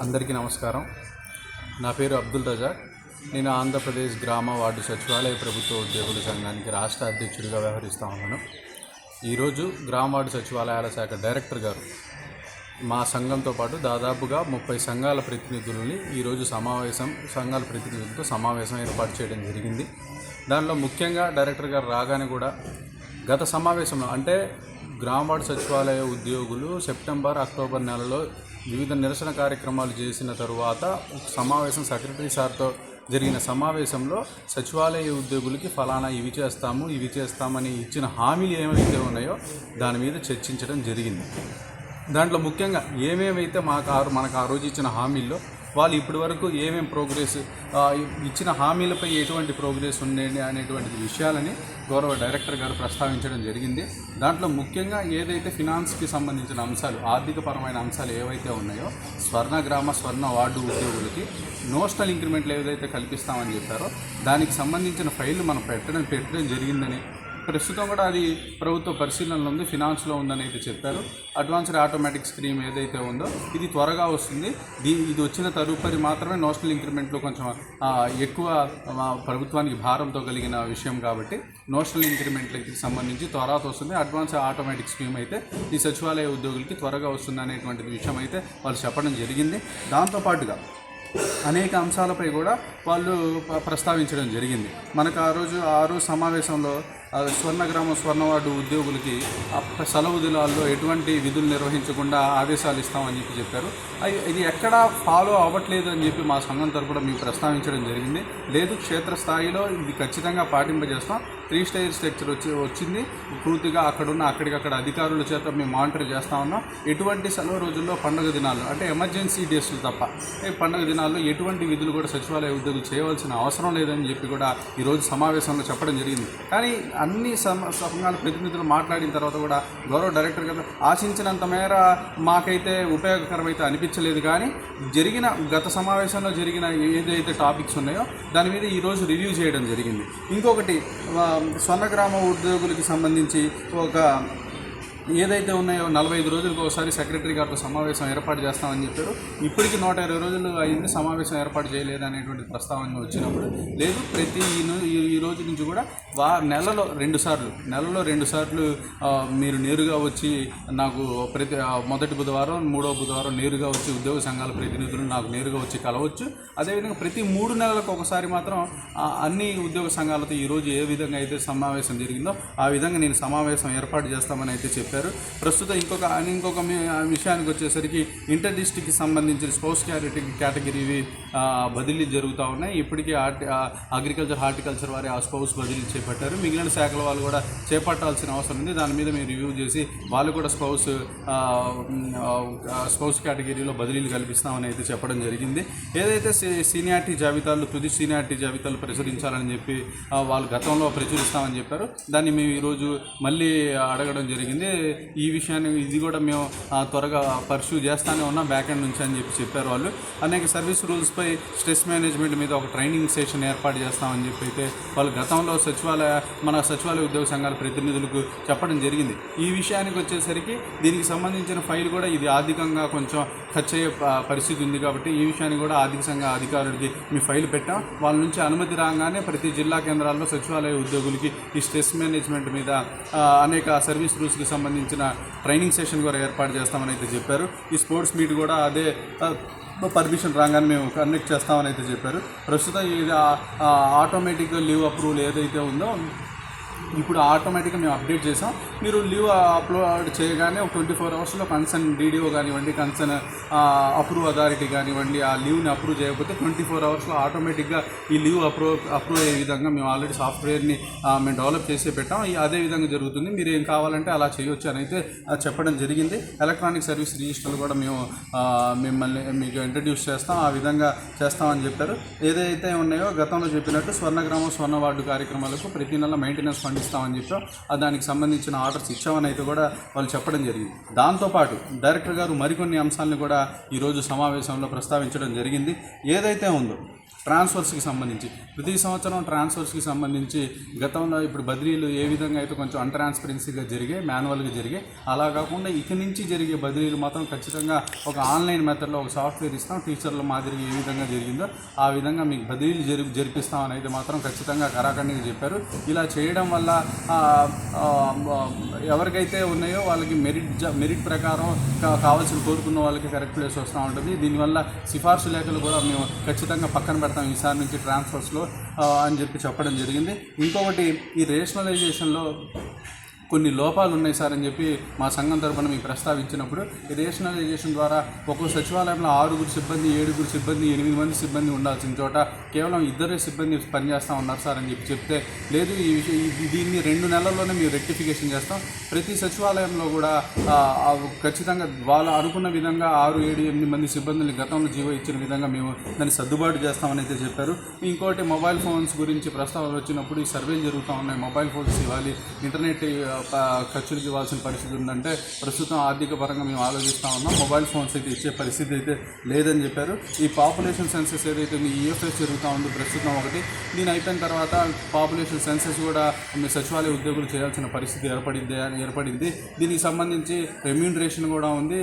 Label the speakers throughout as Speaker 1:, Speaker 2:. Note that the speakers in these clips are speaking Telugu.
Speaker 1: అందరికీ నమస్కారం. నా పేరు అబ్దుల్ రజాక్. నేను ఆంధ్రప్రదేశ్ గ్రామ వార్డు సచివాలయ ప్రభుత్వ ఉద్యోగుల సంఘానికి రాష్ట్ర అధ్యక్షుడిగా వ్యవహరిస్తూ ఉన్నాను. ఈరోజు గ్రామ వార్డు సచివాలయాల శాఖ డైరెక్టర్ గారు మా సంఘంతో పాటు దాదాపుగా 30 సంఘాల ప్రతినిధులని ఈరోజు సంఘాల ప్రతినిధులతో సమావేశం ఏర్పాటు చేయడం జరిగింది. దానిలో ముఖ్యంగా డైరెక్టర్ గారు రాగానే కూడా గత సమావేశంలో అంటే గ్రామ వార్డు సచివాలయ ఉద్యోగులు సెప్టెంబర్, అక్టోబర్ నెలలో వివిధ నిరసన కార్యక్రమాలు చేసిన తరువాత సమావేశం సెక్రటరీ సార్తో జరిగిన సమావేశంలో సచివాలయ ఉద్యోగులకి ఫలానా ఇవి చేస్తామని ఇచ్చిన హామీలు ఏమైతే ఉన్నాయో దాని మీద చర్చించడం జరిగింది. దాంట్లో ముఖ్యంగా ఏమేమైతే మనకు ఆ రోజు ఇచ్చిన హామీల్లో వాళ్ళు ఇప్పటి వరకు ఏమేమి ప్రోగ్రెస్ ఇచ్చిన హామీలపై ఎటువంటి ప్రోగ్రెస్ ఉండేది అనేటువంటి విషయాలని గౌరవ డైరెక్టర్ గారు ప్రస్తావించడం జరిగింది. దాంట్లో ముఖ్యంగా ఏదైతే ఫినాన్స్కి సంబంధించిన అంశాలు, ఆర్థికపరమైన అంశాలు ఏవైతే ఉన్నాయో స్వర్ణ వార్డు ఉద్యోగులకి నోషనల్ ఇంక్రిమెంట్లు ఏదైతే కల్పిస్తామని చెప్పారో దానికి సంబంధించిన ఫైళ్ళు మనం పెట్టడం జరిగిందని, ప్రస్తుతం కూడా అది ప్రభుత్వ పరిశీలనలో ఉంది, ఫినాన్స్లో ఉందని అయితే చెప్పారు. అడ్వాన్స్డ్ ఆటోమేటిక్ స్కీమ్ ఏదైతే ఉందో ఇది త్వరగా వస్తుంది. ఇది వచ్చిన తదుపరి మాత్రమే నోషనల్ ఇంక్రిమెంట్లు కొంచెం ఎక్కువ ప్రభుత్వానికి భారంతో కలిగిన విషయం కాబట్టి నోషనల్ ఇంక్రిమెంట్లకి సంబంధించి త్వరగా వస్తుంది. అడ్వాన్స్ ఆటోమేటిక్ స్కీమ్ అయితే ఈ సచివాలయ ఉద్యోగులకి త్వరగా వస్తుంది అనేటువంటి విషయం అయితే వాళ్ళు చెప్పడం జరిగింది. దాంతోపాటుగా అనేక అంశాలపై కూడా వాళ్ళు ప్రస్తావించడం జరిగింది. మనకు ఆ రోజు సమావేశంలో స్వర్ణ వార్డు ఉద్యోగులకి సెలవు దినాల్లో ఎటువంటి విధులు నిర్వహించకుండా ఆదేశాలు ఇస్తామని చెప్పారు. ఇది ఎక్కడా ఫాలో అవ్వట్లేదు అని చెప్పి మా సంఘం తరపున మేము ప్రస్తావించడం జరిగింది. లేదు, క్షేత్రస్థాయిలో ఇది ఖచ్చితంగా పాటింపజేస్తాం. 3 స్టేజ్ స్ట్రక్చర్ వచ్చింది. పూర్తిగా అక్కడికక్కడ అధికారుల చేత మేము మానిటర్ చేస్తూ ఉన్నాం. ఎటువంటి సెలవు రోజుల్లో పండుగ దినాల్లో అంటే ఎమర్జెన్సీ డేస్లు తప్ప పండుగ దినాల్లో ఎటువంటి విధులు కూడా సచివాలయ ఉద్యోగులు చేయవలసిన అవసరం లేదని చెప్పి కూడా ఈరోజు సమావేశంలో చెప్పడం జరిగింది. కానీ అన్ని సంఘాల ప్రతినిధులు మాట్లాడిన తర్వాత కూడా గౌరవ డైరెక్టర్ గారు ఆశించినంత మేర మాకైతే ఉపయోగకరమైతే అనిపించలేదు. కానీ గత సమావేశంలో జరిగిన ఏదైతే టాపిక్స్ ఉన్నాయో దాని మీద ఈరోజు రివ్యూ చేయడం జరిగింది. ఇంకొకటి స్వర్ణగ్రామ ఉద్యోగులకి సంబంధించి ఏదైతే ఉన్నాయో 45 రోజులకు ఒకసారి సెక్రటరీ గారితో సమావేశం ఏర్పాటు చేస్తామని చెప్పారు. ఇప్పటికి 120 రోజులు అయింది, సమావేశం ఏర్పాటు చేయలేదు అనేటువంటి ప్రస్తావన వచ్చినప్పుడు లేదు, ప్రతి ఈ రోజు నుంచి కూడా నెలలో 2 సార్లు మీరు నేరుగా వచ్చి నాకు ప్రతి మొదటి బుధవారం, 3వ బుధవారం నేరుగా వచ్చి ఉద్యోగ సంఘాల ప్రతినిధులు నాకు నేరుగా వచ్చి కలవచ్చు. అదేవిధంగా ప్రతి 3 నెలలకు ఒకసారి మాత్రం అన్ని ఉద్యోగ సంఘాలతో ఈరోజు ఏ విధంగా అయితే సమావేశం జరిగిందో ఆ విధంగా నేను సమావేశం ఏర్పాటు చేస్తామని అయితే చెప్పారు. ప్రస్తుతం ఇంకొక విషయానికి వచ్చేసరికి ఇంటర్ డిస్ట్రిక్ట్కి సంబంధించిన స్పౌస్ కేటగిరీ బదిలీ జరుగుతూ ఉన్నాయి. ఇప్పటికీ హార్టికల్చర్ వారి ఆ స్పౌస్ బదిలీ చేపట్టారు. మిగిలిన శాఖల వాళ్ళు కూడా చేపట్టాల్సిన అవసరం ఉంది. దాని మీద మేము రివ్యూ చేసి వాళ్ళు కూడా స్పౌస్ కేటగిరీలో బదిలీలు కల్పిస్తామని అయితే చెప్పడం జరిగింది. ఏదైతే తుది సీనియారిటీ జాబితాలు ప్రచురించాలని చెప్పి వాళ్ళు గతంలో ప్రచురిస్తామని చెప్పారు. దాన్ని మేము ఈరోజు మళ్ళీ అడగడం జరిగింది. ఈ విషయాన్ని ఇది కూడా మేము త్వరగా పర్సూ చేస్తూనే ఉన్నాం బ్యాక్ ఎండ్ నుంచి అని చెప్పారు వాళ్ళు. అనేక సర్వీస్ రూల్స్పై స్ట్రెస్ మేనేజ్మెంట్ మీద ఒక ట్రైనింగ్ సెషన్ ఏర్పాటు చేస్తామని చెప్పి అయితే వాళ్ళు గతంలో మన సచివాలయ ఉద్యోగ సంఘాల ప్రతినిధులకు చెప్పడం జరిగింది. ఈ విషయానికి వచ్చేసరికి దీనికి సంబంధించిన ఫైల్ కూడా ఇది ఆర్థికంగా కొంచెం ఖర్చు అయ్యే పరిస్థితి ఉంది కాబట్టి ఈ విషయాన్ని కూడా ఆర్థిక సంఘ అధికారులకి మీ ఫైల్ పెట్టాం. వాళ్ళ నుంచి అనుమతి రాగానే ప్రతి జిల్లా కేంద్రాల్లో సచివాలయ ఉద్యోగులకి ఈ స్ట్రెస్ మేనేజ్మెంట్ మీద అనేక సర్వీస్ రూల్స్కి సంబంధించిన ట్రైనింగ్ సెషన్ కూడా ఏర్పాటు చేస్తామని అయితే చెప్పారు. ఈ స్పోర్ట్స్ మీట్ కూడా అదే పర్మిషన్ రాగానే మేము కండక్ట్ చేస్తామని అయితే చెప్పారు. ప్రస్తుతం ఇది ఆటోమేటిక్గా లీవ్ అప్రూవల్ ఏదైతే ఉందో ఇప్పుడు ఆటోమేటిక్గా మేము అప్డేట్ చేసాం. మీరు లీవ్ అప్లోడ్ చేయగానే ఒక 24 అవర్స్లో కన్సర్న్ డీడీఓ కానివ్వండి, కన్సర్న్ అప్రూవ్ అథారిటీ కానివ్వండి, ఆ లీవ్ని అప్రూవ్ చేయకపోతే 24 అవర్స్లో ఆటోమేటిక్గా ఈ లీవ్ అప్రూవ్ అయ్యే విధంగా మేము ఆల్రెడీ సాఫ్ట్వేర్ని మేము డెవలప్ చేసి పెట్టాం. అదే విధంగా జరుగుతుంది. మీరు ఏం కావాలంటే అలా చేయొచ్చు అని అయితే చెప్పడం జరిగింది. ఎలక్ట్రానిక్ సర్వీస్ రిజిస్టర్లు కూడా మేము మిమ్మల్ని మీకు ఇంట్రడ్యూస్ చేస్తాం, ఆ విధంగా చేస్తామని చెప్పారు. ఏదైతే ఉన్నాయో గతంలో చెప్పినట్టు స్వర్ణ వార్డు కార్యక్రమాలకు ప్రతి నెల మెయింటెనెన్స్ ఫండ్ ఇస్తామని చెప్పాం. దానికి సంబంధించిన ఆర్డర్స్ ఇచ్చామని అయితే కూడా వాళ్ళు చెప్పడం జరిగింది. దాంతోపాటు డైరెక్టర్ గారు మరికొన్ని అంశాలను కూడా ఈరోజు సమావేశంలో ప్రస్తావించడం జరిగింది. ఏదైతే ఉందో ట్రాన్స్ఫర్స్కి సంబంధించి ప్రతి సంవత్సరం ట్రాన్స్ఫర్స్కి సంబంధించి గతంలో ఇప్పుడు బదిలీలు ఏ విధంగా అయితే కొంచెం అన్ట్రాన్స్పరెన్సీగా జరిగాయి, మాన్యువల్గా జరిగాయి, అలా కాకుండా ఇక నుంచి జరిగే బదిలీలు మాత్రం ఖచ్చితంగా ఒక ఆన్లైన్ మెథడ్లో ఒక సాఫ్ట్వేర్ ఇస్తాం, టీచర్ల మాదిరిగా ఏ విధంగా జరిగిందో ఆ విధంగా మీకు బదిలీలు జరిపిస్తామని అయితే మాత్రం ఖచ్చితంగా కరాఖండిగా చెప్పారు. ఇలా చేయడం వల్ల ఎవరికైతే ఉన్నాయో వాళ్ళకి మెరిట్ ప్రకారం కావాల్సిన కోరుకున్న వాళ్ళకి కరెక్ట్ ప్లేస్ వస్తూ ఉంటుంది. దీనివల్ల సిఫార్సు లేఖలు కూడా మేము ఖచ్చితంగా పక్కన పెడతాం ఈసారి నుంచి ట్రాన్స్ఫర్స్లో అని చెప్పడం జరిగింది. ఇంకొకటి, ఈ రేషనలైజేషన్లో కొన్ని లోపాలు ఉన్నాయి సార్ అని చెప్పి మా సంఘం తరపున మీకు ప్రస్తావించినప్పుడు, ఈ రేషనలైజేషన్ ద్వారా ఒక్కో సచివాలయంలో 6 సిబ్బంది, 7 సిబ్బంది, 8 మంది సిబ్బంది ఉండాల్సిన చోట కేవలం 2 సిబ్బంది పనిచేస్తూ ఉన్నారు సార్ అని చెప్తే, లేదు దీన్ని 2 నెలల్లోనే మేము రెక్టిఫికేషన్ చేస్తాం, ప్రతి సచివాలయంలో కూడా ఖచ్చితంగా వాళ్ళు అనుకున్న విధంగా 6, 7, 8 మంది సిబ్బందులు గతంలో జీవో ఇచ్చిన విధంగా మేము దాన్ని సర్దుబాటు చేస్తామని అయితే చెప్పారు. ఇంకోటి, మొబైల్ ఫోన్స్ గురించి ప్రస్తావన వచ్చినప్పుడు ఈ సర్వేలు జరుగుతూ ఉన్నాయి, మొబైల్ ఫోన్స్ ఇవ్వాలి, ఇంటర్నెట్ ఖర్చులకు ఇవ్వాల్సిన పరిస్థితి ఉందంటే ప్రస్తుతం ఆర్థిక పరంగా మేము ఆలోచిస్తూ ఉన్నాం, మొబైల్ ఫోన్స్ అయితే ఇచ్చే పరిస్థితి అయితే లేదని చెప్పారు. ఈ పాపులేషన్ సెన్సెస్ ఏదైతే ఈఎఫ్ఎస్ జరుగుతూ ఉంది ప్రస్తుతం ఒకటి, దీని అయిపోయిన తర్వాత పాపులేషన్ సెన్సెస్ కూడా మీ సచివాలయ ఉద్యోగులు చేయాల్సిన పరిస్థితి ఏర్పడింది. దీనికి సంబంధించి రెమ్యూనరేషన్ కూడా ఉంది.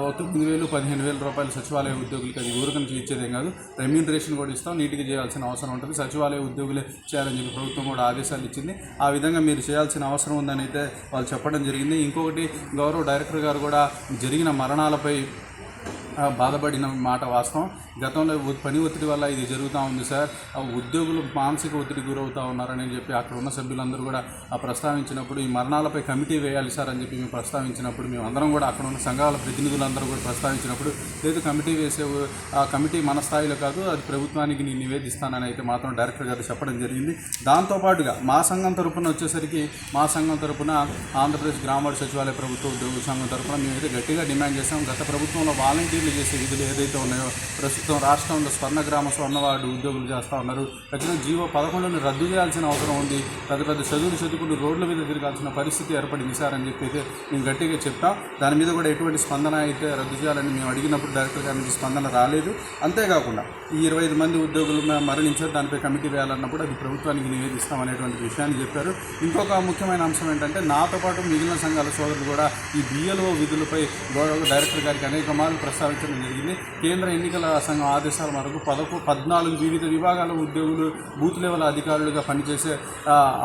Speaker 1: 9,000, 15,000 రూపాయలు సచివాలయ ఉద్యోగులకి అది ఊరికని ఇచ్చేదేం కాదు, రెమ్యూనరేషన్ కూడా ఇస్తాం, నీట్గా చేయాల్సిన అవసరం ఉంటుంది, సచివాలయ ఉద్యోగులే చేయాలని చెప్పి ప్రభుత్వం కూడా ఆదేశాలు ఇచ్చింది. ఆ విధంగా మీరు చేయాల్సిన అవసరం ఉందని అయితే వాళ్ళు చెప్పడం జరిగింది. ఇంకొకటి, గౌరవ డైరెక్టర్ గారు కూడా జరిగిన మరణాలపై బాధపడిన మాట వాస్తవం. గతంలో పని ఒత్తిడి వల్ల ఇది జరుగుతూ ఉంది సార్, ఉద్యోగులు మానసిక ఒత్తిడికి గురవుతూ ఉన్నారని చెప్పి అక్కడ ఉన్న సభ్యులందరూ కూడా ప్రస్తావించినప్పుడు, ఈ మరణాలపై కమిటీ వేయాలి సార్ అని చెప్పి మేము ప్రస్తావించినప్పుడు, మేము అందరం కూడా అక్కడ ఉన్న సంఘాల ప్రతినిధులందరూ కూడా ప్రస్తావించినప్పుడు, లేదు కమిటీ వేసే ఆ కమిటీ మన స్థాయిలో కాదు, అది ప్రభుత్వానికి నేను నివేదిస్తానని అయితే మాత్రం డైరెక్టర్ గారు చెప్పడం జరిగింది. దాంతోపాటుగా మా సంఘం తరపున వచ్చేసరికి, మా సంఘం తరపున ఆంధ్రప్రదేశ్ గ్రామ సచివాలయ ప్రభుత్వ ఉద్యోగుల సంఘం తరపున మేమైతే గట్టిగా డిమాండ్ చేస్తాం. గత ప్రభుత్వంలో వాలంటీర్లు చేసే విధులు ఏదైతే ఉన్నాయో ప్రస్తుతం రాష్ట్రంలో స్వర్ణగ్రామ స్వర్ణవార్డు ఉద్యోగులు చేస్తూ ఉన్నారు. ఖచ్చితంగా జీవో 11ని రద్దు చేయాల్సిన అవసరం ఉంది. పెద్ద చదువులు చదువుకుంటూ రోడ్ల మీద తిరగాల్సిన పరిస్థితి ఏర్పడింది సార్ అని చెప్పి అయితే మేము గట్టిగా చెప్తాం. దాని మీద కూడా ఎటువంటి స్పందన అయితే రద్దు చేయాలని మేము అడిగినప్పుడు డైరెక్టర్ గారి నుంచి స్పందన రాలేదు. అంతేకాకుండా ఈ 25 మంది ఉద్యోగులు మరణించారు, దానిపై కమిటీ వేయాలన్నప్పుడు అది ప్రభుత్వానికి నివేదిస్తామనేటువంటి విషయాన్ని చెప్పారు. ఇంకొక ముఖ్యమైన అంశం ఏంటంటే, నాతో పాటు మిగిలిన సంఘాల సోదరులు కూడా ఈ బిఎల్ఓ విధులపై గౌరవ డైరెక్టర్ గారికి అనేక మార్లు ప్రస్తావించడం జరిగింది. కేంద్ర ఎన్నికల సంఘం ఆదేశాల మేరకు 14 వివిధ విభాగాల ఉద్యోగులు బూత్ లెవెల్ అధికారులుగా పనిచేసే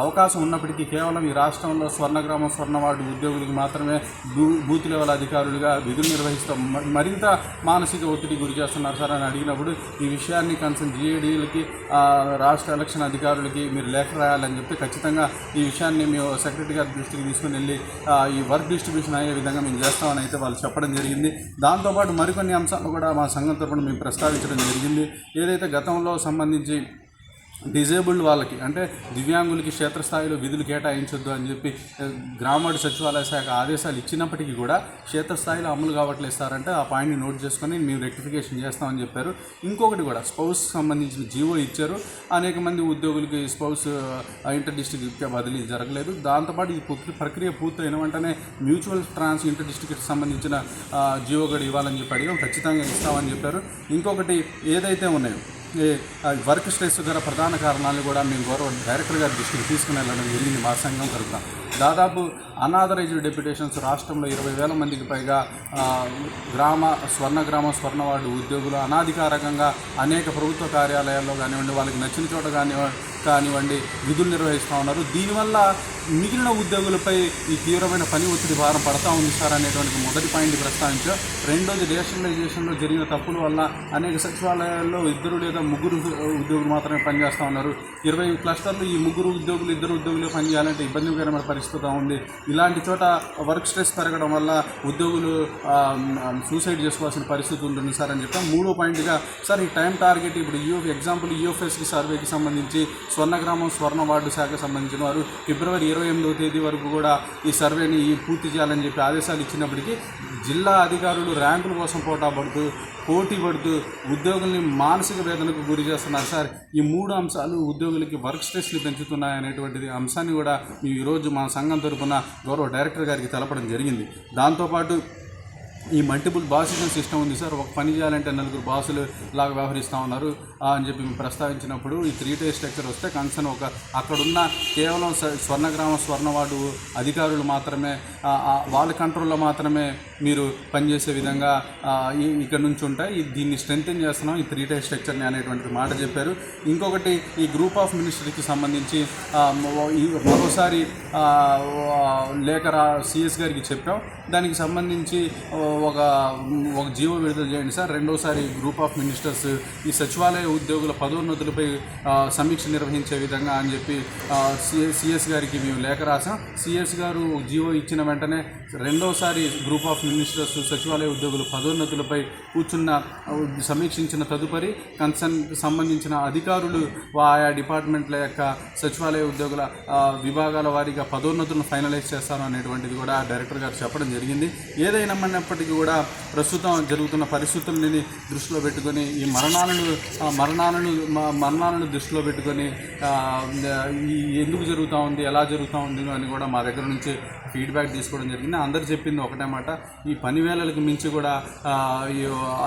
Speaker 1: అవకాశం ఉన్నప్పటికీ కేవలం ఈ రాష్ట్రంలో స్వర్ణగ్రామం స్వర్ణవార్డు ఉద్యోగులకు మాత్రమే బూత్ లెవెల్ అధికారులుగా విధులు నిర్వహిస్తాం, మరింత మానసిక ఒత్తిడి గురి చేస్తున్నారు సార్ అని అడిగినప్పుడు, ఈ విషయాన్ని కన్సర్న్ జిఏడీలకి రాష్ట్ర ఎలక్షన్ అధికారులకి మీరు లేఖ రాయాలని చెప్పి ఖచ్చితంగా ఈ విషయాన్ని మేము సెక్రటరీ గారి దృష్టికి తీసుకుని వెళ్ళి ఈ వర్క్ డిస్ట్రిబ్యూషన్ అయ్యే విధంగా మేము చేస్తామని అయితే వాళ్ళు చెప్పడం జరిగింది. దాంతోపాటు మరికొన్ని అంశాలు కూడా మా సంఘం తరపున మేము ప్రస్తావించడం జరిగింది. ఏదైతే గతంలో సంబంధించి డిజేబుల్డ్ వాళ్ళకి, అంటే దివ్యాంగులకి క్షేత్రస్థాయిలో విధులు కేటాయించొద్దు అని చెప్పి గ్రామవార్డు సచివాలయ శాఖ ఆదేశాలు ఇచ్చినప్పటికీ కూడా క్షేత్రస్థాయిలో అమలు కావట్లేదు సార్ అంటే, ఆ పాయింట్ని నోట్ చేసుకొని మేము రెక్టిఫికేషన్ చేస్తామని చెప్పారు. ఇంకొకటి కూడా, స్పౌస్ సంబంధించిన జీవో ఇచ్చారు, అనేక మంది ఉద్యోగులకి స్పౌస్ ఇంటర్ డిస్ట్రిక్ట్ బదిలీ జరగలేదు. దాంతోపాటు ఈ ప్రక్రియ పూర్తయిన వెంటనే మ్యూచువల్ ట్రాన్స్ ఇంటర్ డిస్ట్రిక్ట్కి సంబంధించిన జీవో కూడా ఇవ్వాలని చెప్పి అడిగాం, ఖచ్చితంగా ఇస్తామని చెప్పారు. ఇంకొకటి ఏదైతే ఉన్నాయో వర్క్ స్ట్రెస్ గల ప్రధాన కారణాలు కూడా మేము గౌరవ డైరెక్టర్ గారి దృష్టికి తీసుకుని వెళ్ళడం జరిగింది. మా సంఘం తరపున దాదాపు అనాథరైజ్డ్ డెప్యుటేషన్స్ రాష్ట్రంలో 20,000 మందికి పైగా స్వర్ణగ్రామ స్వర్ణవార్డు ఉద్యోగులు అనాధికారికంగా అనేక ప్రభుత్వ కార్యాలయాల్లో కానివ్వండి, వాళ్ళకి నచ్చిన చోట కానివ్వండి విధులు నిర్వహిస్తూ ఉన్నారు. దీనివల్ల మిగిలిన ఉద్యోగులపై ఈ తీవ్రమైన పని ఒత్తిడి భారం పడతా ఉంది సార్ అనేటువంటి మొదటి పాయింట్ ప్రస్తావించారు. రెండోది, రేషనలైజేషన్లో జరిగిన తప్పుల వల్ల అనేక సచివాలయాల్లో 2 లేదా 3 ఉద్యోగులు మాత్రమే పనిచేస్తూ ఉన్నారు. 20 క్లస్టర్లు ఈ 3 ఉద్యోగులు 2 ఉద్యోగులే పనిచేయాలంటే ఇబ్బందికరమైన పరిస్థితి ఉంది. ఇలాంటి చోట వర్క్ స్ట్రెస్ పెరగడం వల్ల ఉద్యోగులు సూసైడ్ చేసుకోవాల్సిన పరిస్థితి ఉంటుంది సార్ అని చెప్పాం. 3వ పాయింట్గా, సార్ ఈ టైం టార్గెట్ ఇప్పుడు ఎగ్జాంపుల్ ఈఎఫ్ఎస్కి సర్వేకి సంబంధించి స్వర్ణగ్రామం స్వర్ణవార్డు శాఖకు సంబంధించిన వారు ఫిబ్రవరి 28వ తేదీ వరకు కూడా ఈ సర్వేని పూర్తి చేయాలని చెప్పి ఆదేశాలు ఇచ్చినప్పటికీ జిల్లా అధికారులు ర్యాంకుల కోసం పోటీ పడుతూ ఉద్యోగుల్ని మానసిక వేదనకు గురి చేస్తున్నారు సార్. ఈ 3 అంశాలు ఉద్యోగులకి వర్క్ స్ట్రెస్ని పెంచుతున్నాయనేటువంటిది అంశాన్ని కూడా మేము ఈరోజు మా సంఘం తరపున గౌరవ డైరెక్టర్ గారికి తెలపడం జరిగింది. దాంతోపాటు ఈ మల్టిపుల్ బాసిజం సిస్టమ్ ఉంది సార్, ఒక పని చేయాలంటే నలుగురు బాసులు లాగా వ్యవహరిస్తూ ఉన్నారు అని చెప్పి మేము ప్రస్తావించినప్పుడు, ఈ 3-tier స్ట్రక్చర్ వస్తే కన్సర్న్ అక్కడున్న కేవలం స్వర్ణగ్రామ స్వర్ణవార్డు అధికారులు మాత్రమే వాళ్ళ కంట్రోల్లో మాత్రమే మీరు పనిచేసే విధంగా ఇక్కడ నుంచి ఉంటాయి, దీన్ని స్ట్రెంథెన్ చేస్తున్నాం ఈ 3-tier స్ట్రక్చర్ని అనేటువంటి మాట చెప్పారు. ఇంకొకటి, ఈ గ్రూప్ ఆఫ్ మినిస్టర్కి సంబంధించి మరోసారి లేఖ సిఎస్ గారికి చెప్పాం, దానికి సంబంధించి ఒక జీవో విడుదల చేయండి సార్. రెండోసారి గ్రూప్ ఆఫ్ మినిస్టర్స్ ఈ సచివాలయ ఉద్యోగుల పదోన్నతులపై సమీక్ష నిర్వహించే విధంగా అని చెప్పి సిఎస్ గారికి మేము లేఖ రాసాం. సిఎస్ గారు జీవో ఇచ్చిన వెంటనే రెండోసారి గ్రూప్ ఆఫ్ మినిస్టర్స్ సచివాలయ ఉద్యోగుల పదోన్నతులపై సమీక్షించిన తదుపరి కన్సర్న్ సంబంధించిన అధికారులు ఆయా డిపార్ట్మెంట్ల యొక్క సచివాలయ ఉద్యోగుల విభాగాల వారీగా పదోన్నతులను ఫైనలైజ్ చేస్తారు అనేటువంటిది కూడా డైరెక్టర్ గారు చెప్పడం జరిగింది. ఏదైనప్పటికీ కూడా ప్రస్తుతం జరుగుతున్న పరిస్థితులని దృష్టిలో పెట్టుకొని ఈ మరణాలను దృష్టిలో పెట్టుకొని ఎందుకు జరుగుతూ ఉంది, ఎలా జరుగుతూ ఉంది అని కూడా మా దగ్గర నుంచి ఫీడ్బ్యాక్ తీసుకోవడం జరిగింది. అందరు చెప్పింది ఒకటే మాట, ఈ పని వేళలకు మించి కూడా ఈ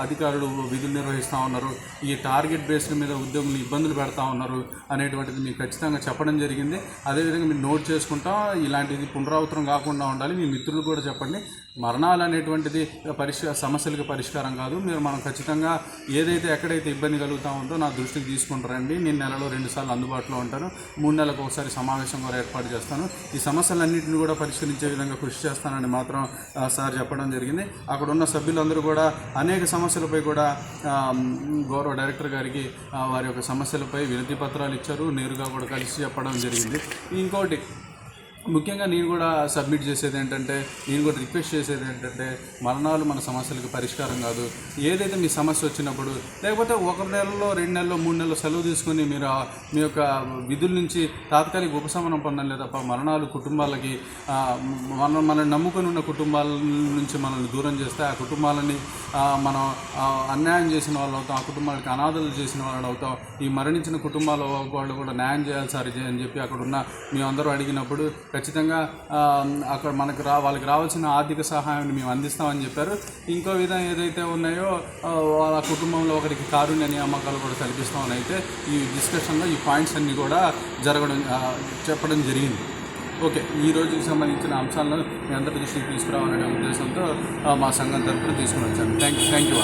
Speaker 1: అధికారులు విధులు నిర్వహిస్తూ ఉన్నారు, ఈ టార్గెట్ బేస్డ్ మీద ఉద్యోగులు ఇబ్బందులు పెడతా ఉన్నారు అనేటువంటిది మీకు ఖచ్చితంగా చెప్పడం జరిగింది. అదేవిధంగా మీరు నోట్ చేసుకుంటాం, ఇలాంటిది పునరావృతం కాకుండా ఉండాలి. మీ మిత్రులు కూడా చెప్పండి, మరణాలు అనేటువంటిది సమస్యలకు పరిష్కారం కాదు. మనం ఖచ్చితంగా ఏదైతే ఎక్కడైతే ఇబ్బంది కలుగుతూ ఉందో నా దృష్టికి తీసుకుంటారండి. నేను నెలలో 2 సార్లు అందుబాటులో ఉంటాను, 3 నెలలకు ఒకసారి సమావేశం కూడా ఏర్పాటు చేస్తాను. ఈ సమస్యలన్నింటినీ కూడా పరిష్కరించే విధంగా కృషి చేస్తానని మాత్రం సార్ చెప్పడం జరిగింది. అక్కడ ఉన్న సభ్యులందరూ కూడా అనేక సమస్యలపై కూడా గౌరవ డైరెక్టర్ గారికి వారి యొక్క సమస్యలపై వినతి పత్రాలు ఇచ్చారు, నేరుగా కూడా కలిసి చెప్పడం జరిగింది. ఇంకోటి ముఖ్యంగా నేను కూడా సబ్మిట్ చేసేది ఏంటంటే, నేను కూడా రిక్వెస్ట్ చేసేది ఏంటంటే, మరణాలు మన సమస్యలకు పరిష్కారం కాదు. ఏదైతే మీ సమస్య వచ్చినప్పుడు, లేకపోతే 1 నెలలో 2 నెలలో 3 నెలలు సెలవు తీసుకుని మీరు మీ యొక్క విధుల నుంచి తాత్కాలిక ఉపశమనం పొందాలి తప్ప మరణాలు కుటుంబాలకి మనల్ని నమ్ముకొని ఉన్న కుటుంబాల నుంచి మనల్ని దూరం చేస్తే ఆ కుటుంబాలని మనం అన్యాయం చేసిన వాళ్ళు అవుతాం, ఆ కుటుంబాలకి అనాథలు చేసిన వాళ్ళు అవుతాం. ఈ మరణించిన కుటుంబాల వాళ్ళు కూడా న్యాయం చేయాలి సార్ అని చెప్పి అక్కడున్న మేమందరూ అడిగినప్పుడు ఖచ్చితంగా అక్కడ వాళ్ళకి రావాల్సిన ఆర్థిక సహాయాన్ని మేము అందిస్తామని చెప్పారు. ఇంకో విధంగా ఏదైతే ఉన్నాయో వాళ్ళ కుటుంబంలో ఒకరికి కారుణ్య నియామకాలు కూడా కల్పిస్తామని అయితే ఈ డిస్కషన్లో ఈ పాయింట్స్ అన్నీ కూడా చెప్పడం జరిగింది. ఓకే, ఈ రోజుకి సంబంధించిన అంశాలను మీ అందరి దృష్టికి తీసుకురావాలనే ఉద్దేశంతో మా సంఘం తరఫున తీసుకుని వచ్చాను. Thank you.